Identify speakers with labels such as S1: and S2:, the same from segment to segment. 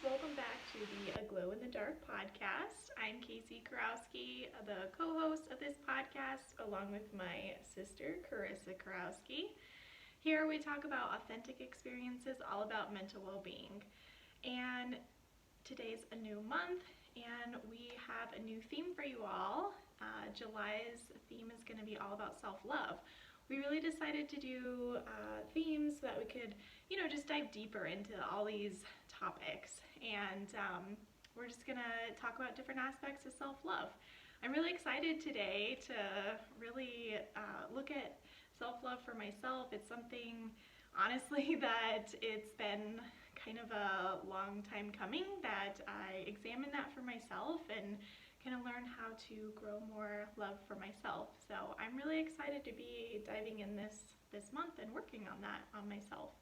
S1: welcome back to the A Glow in the Dark podcast. I'm Kaci Kurowski, the co-host of this podcast, along with my sister, Kurowski Sisters. Here we talk about authentic experiences, all about mental well-being. And today's a new month, and we have a new theme for you all. July's theme is going to be all about self-love. We really decided to do themes so that we could, just dive deeper into all these topics. And we're just gonna talk about different aspects of self-love. I'm really excited today to really look at self-love for myself. It's something, honestly, that it's been kind of a long time coming that I examined that for myself and kind of learn how to grow more love for myself. So I'm really excited to be diving in this month and working on that on myself.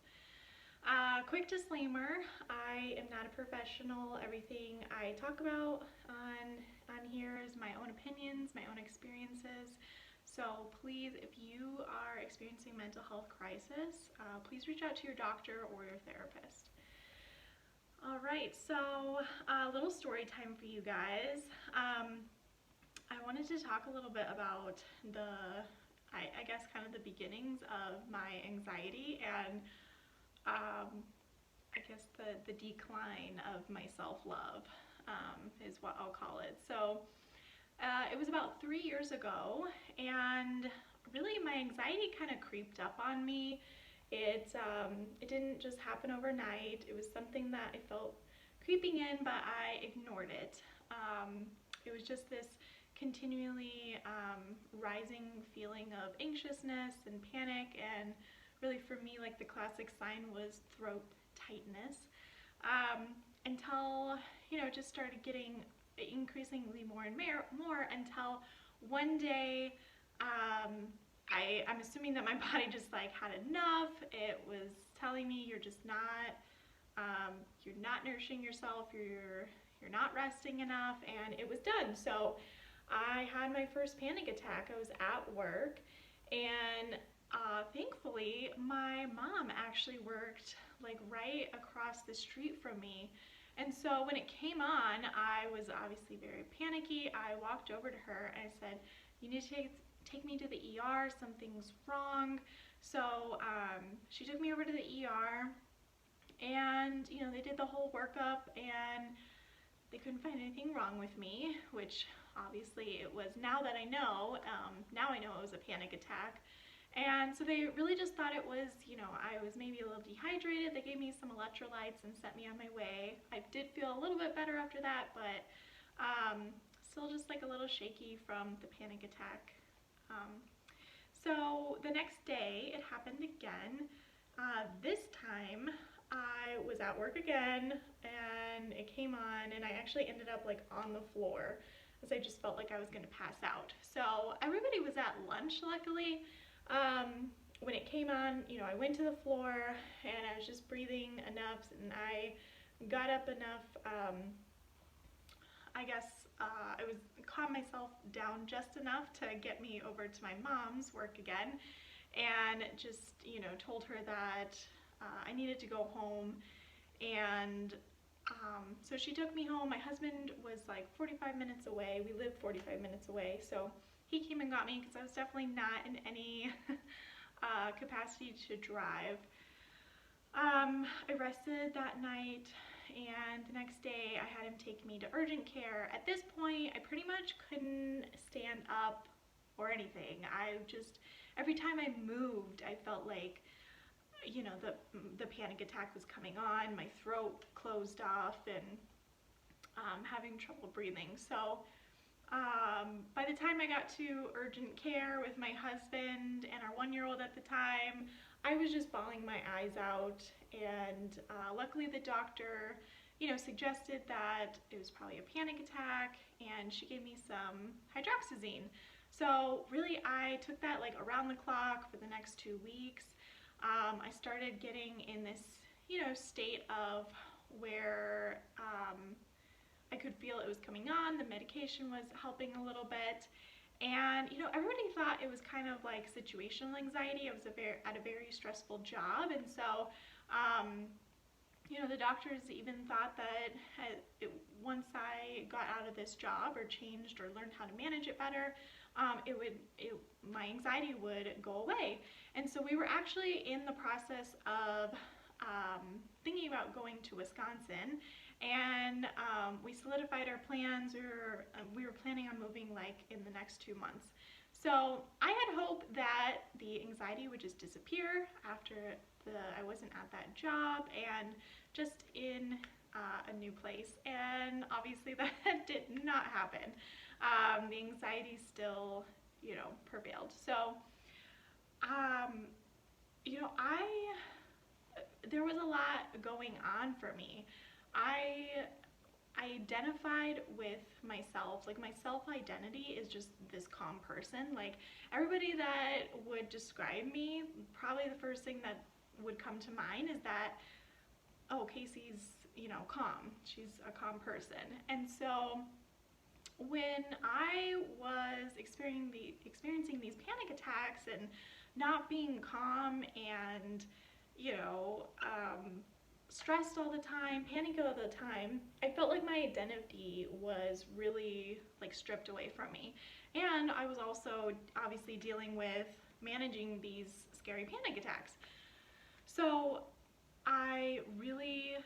S1: Quick disclaimer, I am not a professional. Everything I talk about on here is my own opinions, my own experiences. So please, if you are experiencing a mental health crisis, please reach out to your doctor or your therapist. All right, so a little story time for you guys. I wanted to talk a little bit about I guess kind of the beginnings of my anxiety and I guess the decline of my self-love is what I'll call it. So it was about 3 years ago, and really my anxiety kind of creeped up on me. It didn't just happen overnight. It was something that I felt creeping in, but I ignored it. It was just this continually rising feeling of anxiousness and panic, and really for me, like, the classic sign was throat tightness, until just started getting increasingly more and more until one day I'm assuming that my body just had enough. It was telling me you're not nourishing yourself, you're not resting enough, and it was done. So I had my first panic attack. I was at work, and thankfully my mom actually worked right across the street from me. And so when it came on, I was obviously very panicky. I walked over to her and I said, "You need to take me to the ER, something's wrong." So she took me over to the ER, and they did the whole workup, and they couldn't find anything wrong with me, which obviously it was. Now that I know, now I know it was a panic attack. And so they really just thought it was, I was maybe a little dehydrated. They gave me some electrolytes and sent me on my way. I did feel a little bit better after that, but still just a little shaky from the panic attack. So the next day it happened again. This time I was at work again, and it came on, and I actually ended up on the floor, as I just felt like I was gonna pass out. So everybody was at lunch, luckily. When it came on, I went to the floor, and I was just breathing enough, and I got up enough. I guess I was calm myself down just enough to get me over to my mom's work again, and just told her that I needed to go home. And so she took me home. My husband was 45 minutes away. We lived 45 minutes away, so he came and got me because I was definitely not in any capacity to drive. I rested that night, and the next day I had him take me to urgent care. At this point, I pretty much couldn't stand up or anything. Every time I moved, I felt like, the panic attack was coming on. My throat closed off, and having trouble breathing. So by the time I got to urgent care with my husband and our 1-year-old at the time, I was just bawling my eyes out. And luckily the doctor, suggested that it was probably a panic attack, and she gave me some hydroxyzine. So really I took that around the clock for the next 2 weeks. I started getting in this, state of where I could feel it was coming on. The medication was helping a little bit. And everybody thought it was kind of situational anxiety. I was at a very stressful job, and so the doctors even thought that once I got out of this job or changed or learned how to manage it better, my anxiety would go away. And so we were actually in the process of thinking about going to Wisconsin, and we solidified our plans. We were planning on moving like in the next 2 months. So I had hoped that the anxiety would just disappear after I wasn't at that job and just in a new place. And obviously that did not happen. The anxiety still, prevailed. So, there was a lot going on for me. I identified with myself. Like, my self-identity is just this calm person. Like, everybody that would describe me, probably the first thing that would come to mind is that, oh, Kaci's, calm. She's a calm person. And so when I was experiencing these panic attacks and not being calm and, stressed all the time, panicked all the time, I felt like my identity was really like stripped away from me. And I was also obviously dealing with managing these scary panic attacks. So I really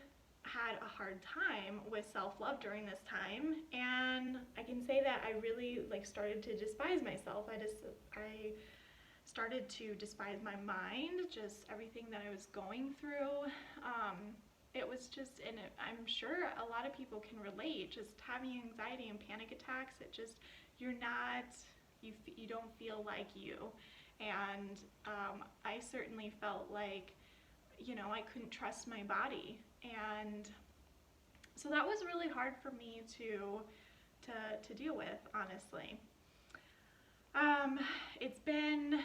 S1: had a hard time with self-love during this time, and I can say that I really started to despise myself. I started to despise my mind, just everything that I was going through. It was just, and I'm sure a lot of people can relate, just having anxiety and panic attacks. It just, you don't feel like you. And I certainly felt like, I couldn't trust my body. And so that was really hard for me to deal with, honestly. It's been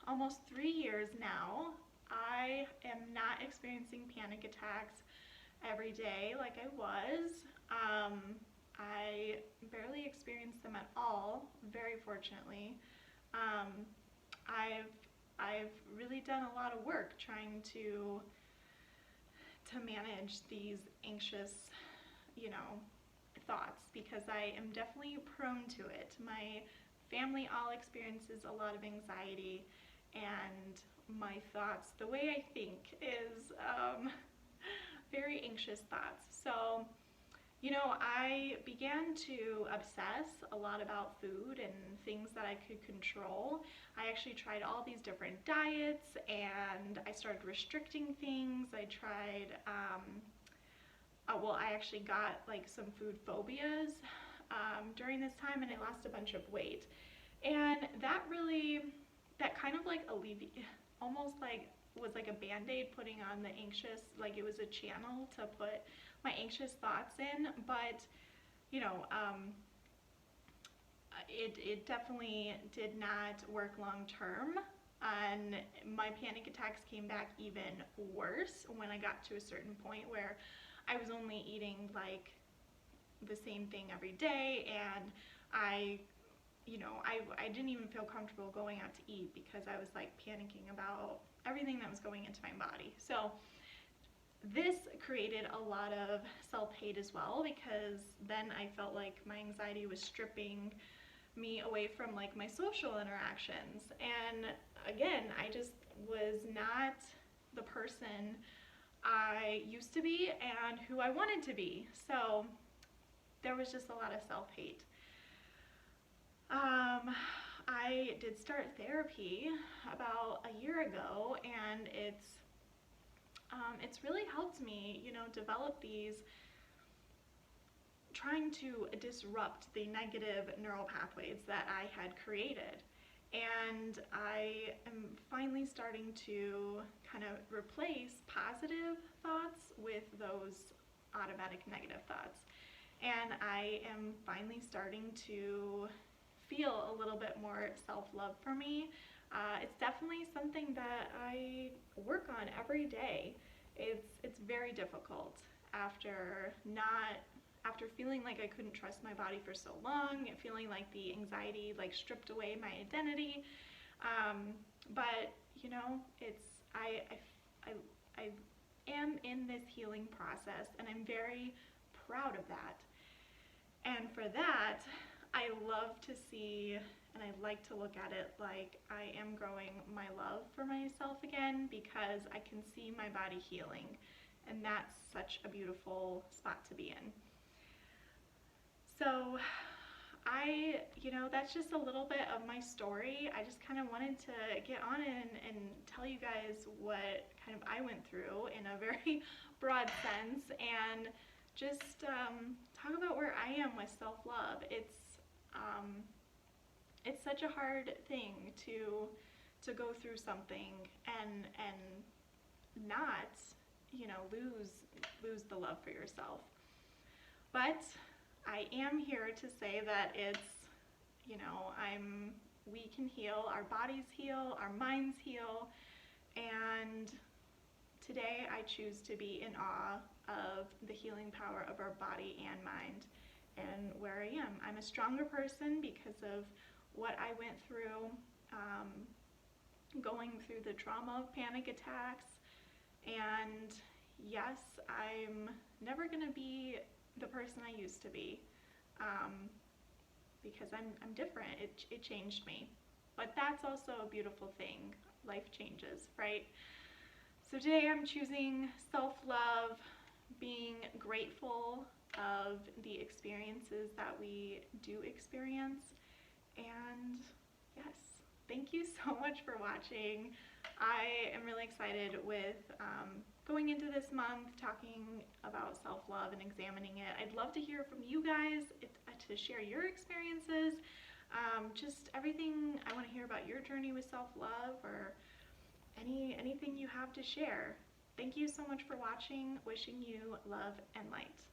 S1: almost 3 years now. I am not experiencing panic attacks every day like I was. I barely experience them at all, very fortunately. I've really done a lot of work trying to manage these anxious, thoughts, because I am definitely prone to it. My family all experiences a lot of anxiety, and my thoughts, the way I think is very anxious thoughts. So, I began to obsess a lot about food and things that I could control. I actually tried all these different diets, and I started restricting things. I tried, I actually got some food phobias during this time, and I lost a bunch of weight. And that kind of alleviated, almost was like a band-aid putting on the anxious, it was a channel to put my anxious thoughts in. But it definitely did not work long term, and my panic attacks came back even worse when I got to a certain point where I was only eating the same thing every day, and I didn't even feel comfortable going out to eat because I was panicking about everything that was going into my body. So this created a lot of self-hate as well, because then I felt like my anxiety was stripping me away from my social interactions. And again, I just was not the person I used to be and who I wanted to be. So there was just a lot of self-hate. I did start therapy about a year ago, and it's really helped me, develop these, trying to disrupt the negative neural pathways that I had created. And I am finally starting to kind of replace positive thoughts with those automatic negative thoughts. And I am finally starting to feel a little bit more self-love for me. It's definitely something that I work on every day. It's very difficult after feeling like I couldn't trust my body for so long, feeling like the anxiety stripped away my identity. But it's I am in this healing process, and I'm very proud of that. And for that, I love to see, and I like to look at it like I am growing my love for myself again, because I can see my body healing, and that's such a beautiful spot to be in. So that's just a little bit of my story. I just kind of wanted to get on and tell you guys what kind of I went through in a very broad sense, and just talk about where I am with self-love. It's such a hard thing to go through something and not, lose the love for yourself. But I am here to say that it's, we can heal, our bodies heal, our minds heal, and today I choose to be in awe of the healing power of our body and mind and where I am. I'm a stronger person because of what I went through, going through the trauma of panic attacks, and yes, I'm never going to be the person I used to be, because I'm different. It changed me. But that's also a beautiful thing. Life changes, right? So today I'm choosing self-love, being grateful of the experiences that we do experience. And yes, thank you so much for watching. I am really excited with going into this month talking about self-love and examining it. I'd love to hear from you guys, to share your experiences, just everything. I want to hear about your journey with self-love, or anything you have to share. Thank you so much for watching. Wishing you love and light.